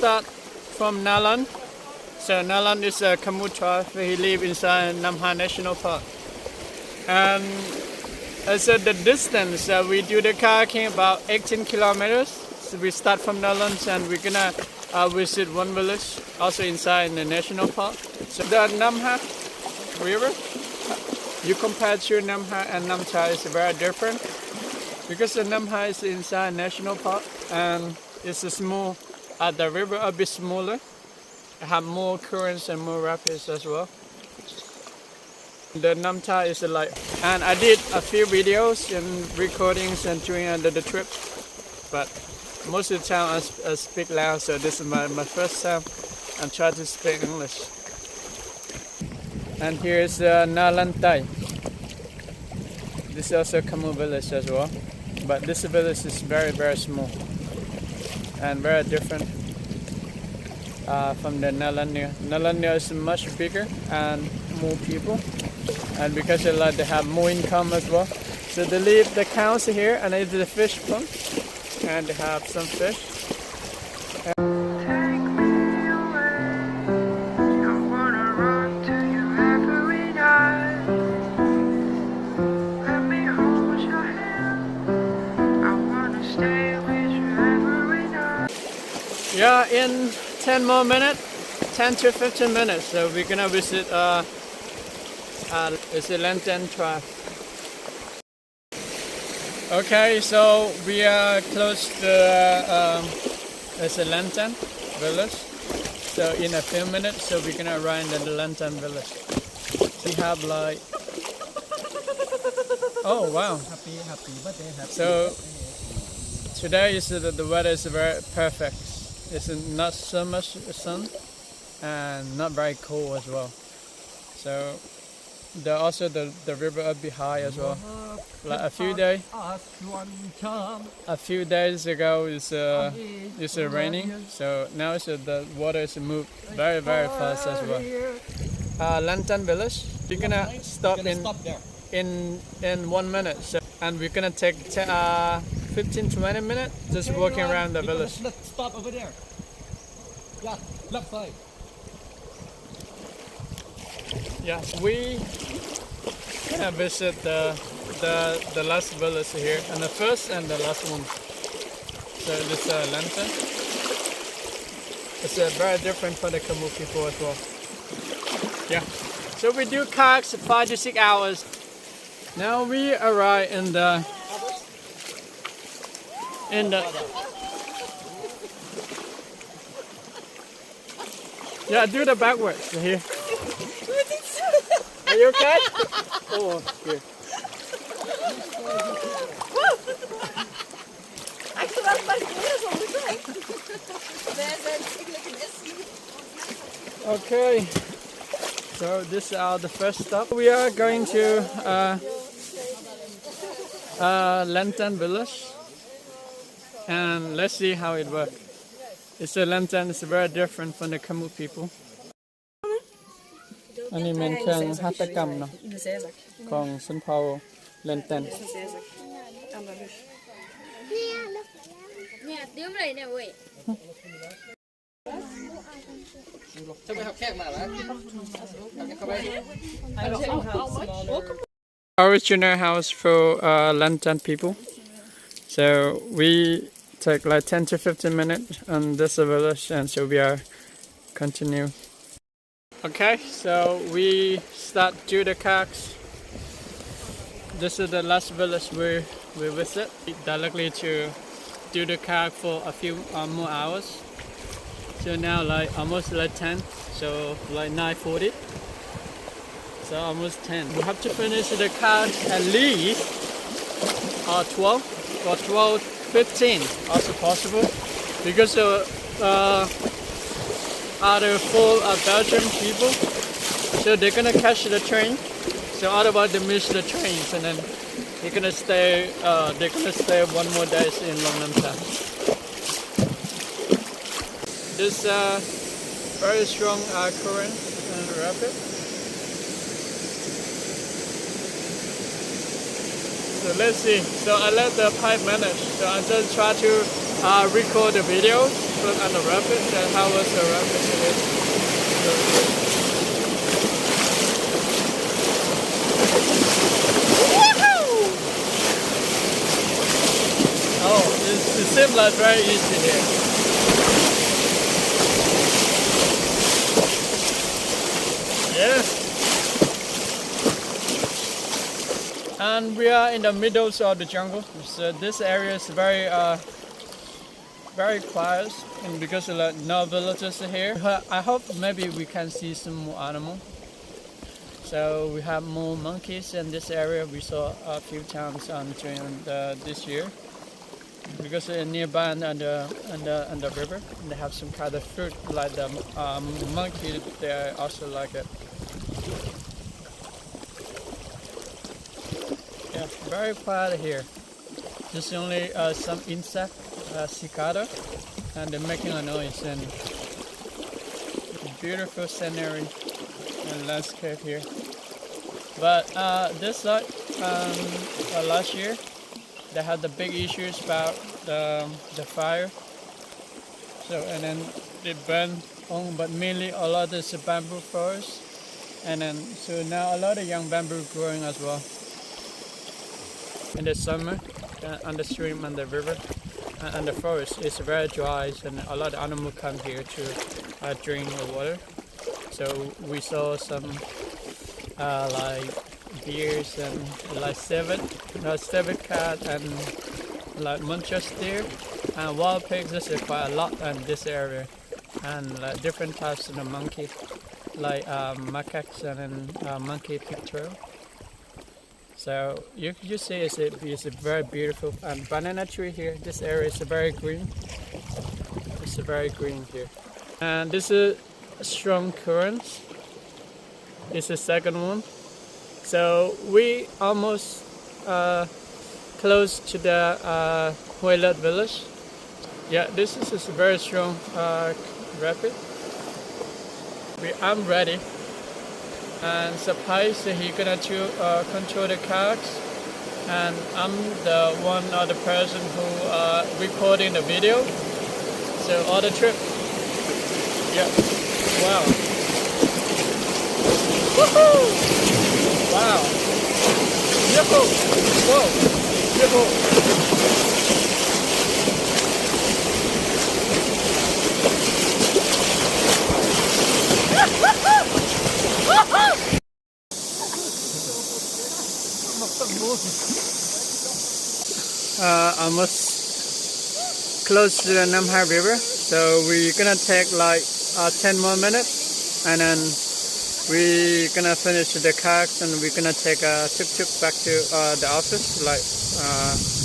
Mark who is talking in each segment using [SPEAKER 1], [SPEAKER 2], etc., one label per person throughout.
[SPEAKER 1] start from Nalan. So Nalan is a Khmu tribe. He lives inside Namtha National Park. And as the distance, we do the kayaking about 18 kilometers. So we start from Nalan and we're gonna visit one village also inside the national park. So the Namtha River, you compare to Namtha and Namtha is very different because the Namtha is inside national park and it's a small. The river a bit smaller. It have more currents and more rapids as well. The Namtha is like, and I did a few videos and recordings and during the trip, but most of the time I speak Lao, so this is my first time I'm trying to speak English. And here is LuangNamtha. This is also a Khmu village as well, but this village is very small and very different from the LuangNamtha. LuangNamtha is much bigger and more people, and because they have more income as well. So they leave the cows here and it's the fish pond, and they have some fish. Yeah, in 10 more minutes, 10 to 15 minutes, so we're gonna visit it's a Lantern tribe. Okay, so we are close to it's a Lantern village. So in a few minutes, so we're gonna arrive in the Lantern village. We have like, oh wow!
[SPEAKER 2] Happy birthday!
[SPEAKER 1] So today is the weather is very perfect. It's not so much sun and not very cold as well. So also the river up be high as well. Like a few days ago it's raining. So now the water is moved very fast as well. Lantern village. We're gonna stop in 1 minute. So, and we're gonna take 15-20 minutes just walking around the village.
[SPEAKER 2] Let's stop over there. Yeah, left side.
[SPEAKER 1] Yeah, we gonna visit the last village here, and the first and the last one. So this Lantern. It's very different for the Khmu people as well. Yeah. So we do kayaks 5 to 6 hours. Now we arrive in the yeah, do the backwards here. Are you okay? Oh, good. Okay, so this is the first stop. We are going to Lantern village, and let's see how it works. It's a Lantern. It's very different from the Khmu people. อันนี้เป็นเครื่องหัตถกรรมเนาะของชนเผ่าเลนเตนเนี่ยเดี๋ยวเลยเนี่ยเว้ยจะไปหักแขกมาแล้วoriginal house for Lantern people. So we take like 10 to 15 minutes on this village, and so we are continue. Okay, so we start to the kayaks. This is the last village we visit. Directly to do the kayak for a few more hours. So now like almost like 10, so like 9:40. So almost 10. We have to finish the kayak at least 12 or 12:15 also possible, because are full of Belgian people, so they're gonna catch the train. So otherwise they miss the trains, and then they're gonna stay. One more day in LuangNamtha. This very strong current and rapid. So let's see. So I let the pipe manage. So I just try to record the videos foot on the rapids, and how was the rapids today? Oh, it seems like very easy here. Yeah. And we are in the middle of the jungle. So this area is very quiet, and because of no villagers here. I hope maybe we can see some more animals. So we have more monkeys in this area. We saw a few times during this year. Because nearby on the river, and they have some kind of fruit like the monkey. They also like it. Yeah, very quiet here. Just only some insect, cicada, and they're making a noise. And beautiful scenery and landscape here. But this like last year. They had the big issues about the fire. So and then they burned on, but mainly a lot is a bamboo forest. And then so now a lot of young bamboo growing as well. In the summer, on the stream and the river and the forest is very dry, and a lot of animals come here to drink the water. So we saw some like deers and like civet cat and like munchers deer and wild pigs. This is quite a lot in this area, and like different types of the monkey, like macaques and then monkey picture. So you can just see it's a very beautiful and banana tree here. This area is very green. It's very green here, and this is strong currents. It's the second one. So we almost close to the Huilet village. Yeah, this is a very strong rapid. I'm ready, and surprised that he's gonna control the kayaks, and I'm the one other person who recording the video. So all the trip. Yeah. Wow. Woohoo! Wow. Yahoo! Whoa! Yahoo! Almost close to the Namha River, so we're gonna take like 10 more minutes, and then we're gonna finish the kayaks, and we're gonna take a tuk-tuk back to the office, like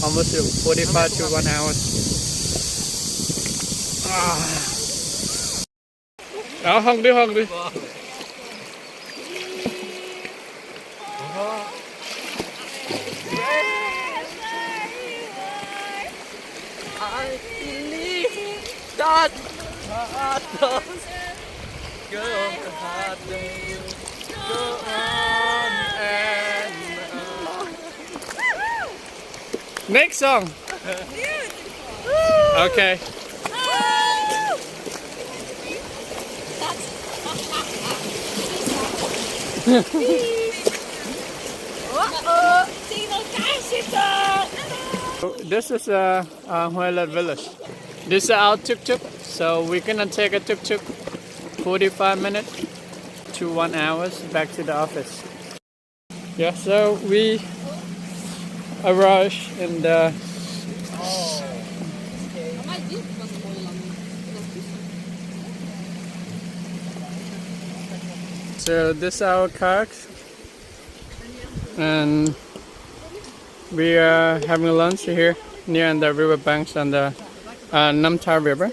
[SPEAKER 1] almost 45 to 1 hour. Hungry.
[SPEAKER 2] I believe that go on and on.
[SPEAKER 1] Next song. Okay. This is Huilet village. This is our tuk-tuk. So we're gonna take a tuk-tuk 45 minutes to 1 hour back to the office. Yeah, so we arrived in the So this is our kayaks, and we are having lunch here near the river banks on the Namtha River.